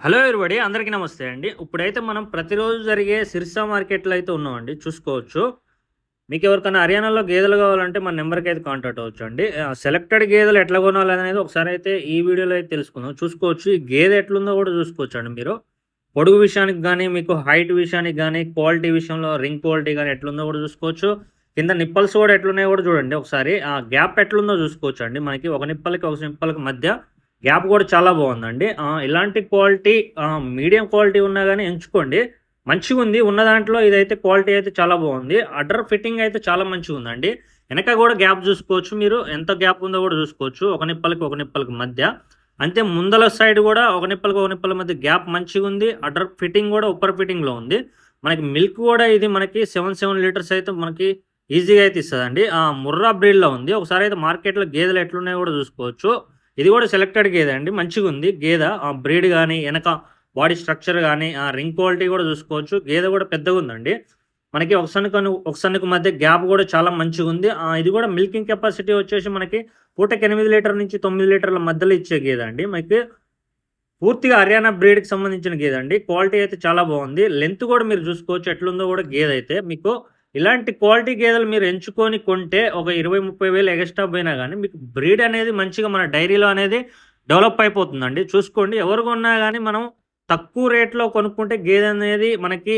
Hello everybody అందరికీ నమస్తే అండి. ఇప్పుడైతే మనం ప్రతిరోజు జరిగే సిర్సా మార్కెట్లో అయితే ఉన్నామండి. చూసుకోవచ్చు. మీకు ఎవరికైనా హర్యానాలో గేదెలు కావాలంటే మన నెంబర్కి అయితే కాంటాక్ట్ అవ్వచ్చు అండి. సెలెక్టెడ్ గేదెలు ఎట్లా కొనాలనేది ఒకసారి అయితే ఈ వీడియోలో అయితే తెలుసుకుందాం. చూసుకోవచ్చు. ఈ గేదె ఎట్లుందో కూడా చూసుకోవచ్చు అండి మీరు. పొడుగు విషయానికి కానీ, మీకు హైట్ విషయానికి కానీ, క్వాలిటీ విషయంలో రింగ్ క్వాలిటీ కానీ ఎట్లుందో కూడా చూసుకోవచ్చు. కింద నిప్పల్స్ కూడా ఎట్లున్నాయో కూడా చూడండి ఒకసారి. ఆ గ్యాప్ ఎట్లుందో చూసుకోవచ్చు అండి. మనకి ఒక నిప్పలకి ఒక నిప్పలకి మధ్య గ్యాప్ కూడా చాలా బాగుందండి. ఇలాంటి క్వాలిటీ మీడియం క్వాలిటీ ఉన్నా గానీ ఎంచుకోండి. మంచిగుంది. ఉన్న దాంట్లో ఇదైతే క్వాలిటీ అయితే చాలా బాగుంది. అడ్డర్ ఫిట్టింగ్ అయితే చాలా మంచిగుందండి. వెనక కూడా గ్యాప్ చూసుకోవచ్చు మీరు. ఎంత గ్యాప్ ఉందో కూడా చూసుకోవచ్చు. ఒక నిప్పలకి మధ్య. అంతే ముందల సైడ్ కూడా ఒక నిప్పల మధ్య గ్యాప్ మంచిగుంది. అడ్డర్ ఫిట్టింగ్ కూడా ఉప్పర్ ఫిట్టింగ్‌లో ఉంది. మనకి మిల్క్ కూడా ఇది మనకి 7 లీటర్స్ అయితే మనకి ఈజీగా అయితే ఇస్తదండి. ముర్రా బ్రీడ్‌లో ఉంది. ఒకసారి అయితే మార్కెట్‌లో గేదెలు ఎట్లున్నాయో కూడా చూసుకోవచ్చు. ఇది కూడా సెలెక్టెడ్ గేదె అండి. మంచిగుంది గేదె. బ్రీడ్ గానీ, ఎనక బాడీ స్ట్రక్చర్ గానీ, రింగ్ క్వాలిటీ కూడా చూసుకోవచ్చు. గేదె కూడా పెద్దగుందండి. మనకి ఒక సన్నుకు మధ్య గ్యాప్ కూడా చాలా మంచిగుంది. ఇది కూడా మిల్కింగ్ కెపాసిటీ వచ్చేసి మనకి పూటకి 8 లీటర్ నుంచి 9 లీటర్ల మధ్యలో ఇచ్చే గేదె అండి. మనకి పూర్తిగా హర్యానా బ్రీడ్‌కి సంబంధించిన గేదె అండి. క్వాలిటీ అయితే చాలా బాగుంది. లెంత్ కూడా మీరు చూసుకోవచ్చు ఎట్లుందో కూడా గేదె అయితే. మీకు ఇలాంటి క్వాలిటీ గేదెలు మీరు ఎంచుకొని కొంటే ఒక 20, 30 వేలు ఎగస్ట్రా పోయినా గానీ మీకు బ్రీడ్ అనేది మంచిగా మన డైరీలో అనేది డెవలప్ అయిపోతుందండి. చూసుకోండి ఎవరు కొన్నా గానీ మనం తక్కువ రేట్‌లో కొనుక్కుంటే గేదె అనేది మనకి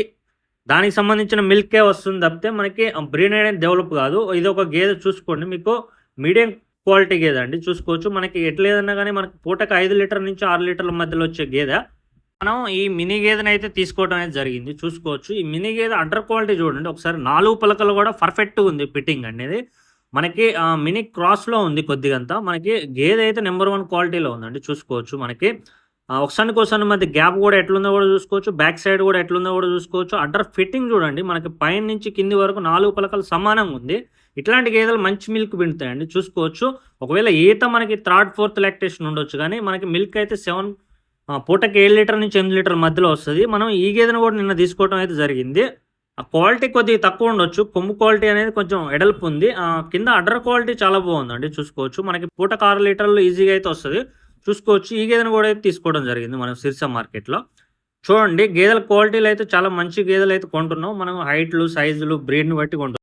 దానికి సంబంధించిన మిల్కే వస్తుంది తప్పితే మనకి బ్రీడ్ అనేది డెవలప్ కాదు. ఇదొక గేదె చూసుకోండి. మీకు మీడియం క్వాలిటీ గేదె అండి. చూసుకోవచ్చు. మనకి ఎట్లేదన్నా గానీ మనకి పూటకి 5 లీటర్ నుంచి 6 లీటర్ల మధ్యలో వచ్చే గేదె. మనం ఈ మినీ గేదెనైతే తీసుకోవడం అనేది జరిగింది. చూసుకోవచ్చు. ఈ మినీ గేదె అండర్ క్వాలిటీ చూడండి ఒకసారి. 4 పలకలు కూడా పర్ఫెక్ట్‌గా ఉంది ఫిట్టింగ్ అనేది. మనకి మినీ క్రాస్‌లో ఉంది కొద్దిగంతా. మనకి గేదె అయితే నంబర్ 1 క్వాలిటీలో ఉందండి. చూసుకోవచ్చు మనకి. ఒకసానికి మధ్య గ్యాప్ కూడా ఎట్లుందో కూడా చూసుకోవచ్చు. బ్యాక్ సైడ్ కూడా ఎట్లుందో కూడా చూసుకోవచ్చు. అండర్ ఫిట్టింగ్ చూడండి. మనకి పైన నుంచి కింది వరకు 4 పలకలు సమానంగా ఉంది. ఇట్లాంటి గేదెలు మంచి మిల్క్ పిండుతాయండి. చూసుకోవచ్చు. ఒకవేళ ఈత మనకి థర్డ్, ఫోర్త్ లాక్టేషన్ ఉండొచ్చు కానీ మనకి మిల్క్ అయితే పూటకి 7 లీటర్ నుంచి 8 లీటర్ల మధ్యలో వస్తది. మనం ఈ గేదెను కూడా నిన్న తీసుకోవడం అయితే జరిగింది. ఆ క్వాలిటీ కొద్దిగా తక్కువ ఉండొచ్చు. కొమ్ము క్వాలిటీ అనేది కొంచెం ఎడల్పు ఉంది. కింద అడ్డర్ క్వాలిటీ చాలా బాగుందండి. చూసుకోవచ్చు. మనకి పూటకు 6 లీటర్లు ఈజీగా అయితే వస్తది. చూసుకోవచ్చు. ఈ గేదెను కూడా అయితే తీసుకోవడం జరిగింది మనం సిర్సా మార్కెట్‌లో. చూడండి గేదెల క్వాలిటీలు అయితే చాలా మంచి గేదెలు అయితే కొంటున్నాం. మనం హైట్‌లు, సైజులు, బ్రీడ్‌ని బట్టి కొంటున్నాం.